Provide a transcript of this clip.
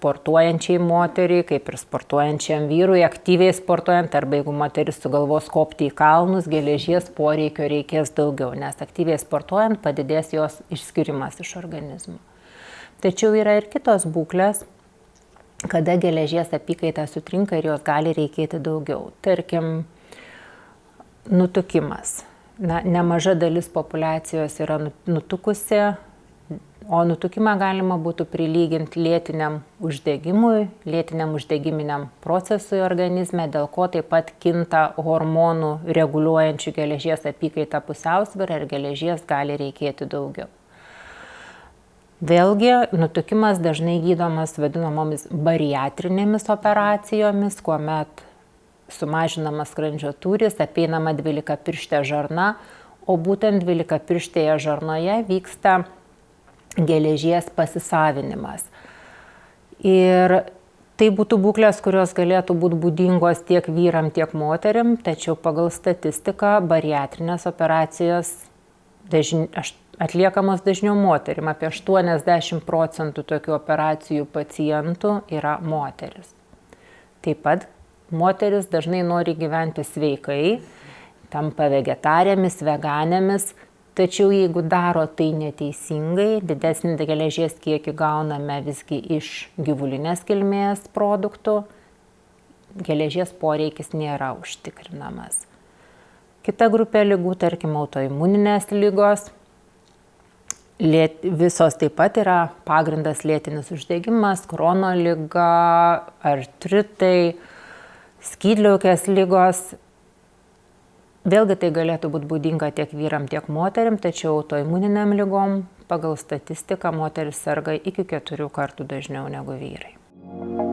sportuojančiai moteriai, kaip ir sportuojančiam vyrui, aktyviai sportuojant, arba jeigu moteris sugalvos kopti į kalnus, geležies poreikio reikės daugiau, nes aktyviai sportuojant padidės jos išskirimas iš organizmo. Tačiau yra ir kitos būklės, kada geležies apykaita sutrinka ir jos gali reikėti daugiau. Tarkim, nutukimas. Nemaža dalis populiacijos yra nutukusi, o nutukimą galima būtų prilyginti lėtiniam uždegimui, lėtiniam uždegiminiam procesui organizme, dėl ko taip pat kinta hormonų reguliuojančių geležies apykaitą pusiausvyrą ir geležies gali reikėti daugiau. Vėlgi, nutukimas dažnai gydomas vadinamomis bariatrinėmis operacijomis, kuomet sumažinamas skrandžio tūris, apeinama dvylikapirštė žarna, o būtent dvylikapirštėje žarnoje vyksta geležies pasisavinimas. Ir tai būtų būklės, kurios galėtų būti būdingos tiek vyram, tiek moteriam, tačiau pagal statistiką bariatrinės operacijos atliekamos dažniau moterim. Apie 80% tokių operacijų pacientų yra moteris. Taip pat moteris dažnai nori gyventi sveikai, tampa vegetarėmis, veganėmis, tačiau jeigu daro tai neteisingai, didesnį geležies kiekį gauname visgi iš gyvulinės kilmės produktų, geležies poreikis nėra užtikrinamas. Kita grupė ligų, tarkim, autoimuninės ligos, visos taip pat yra pagrindas lėtinis uždegimas, Krono liga, artritai, skydliaukės ligos. Vėlgi tai galėtų būti būdinga tiek vyram, tiek moterim, tačiau autoimuniniam ligom pagal statistiką moteris serga iki 4 kartų dažniau negu vyrai.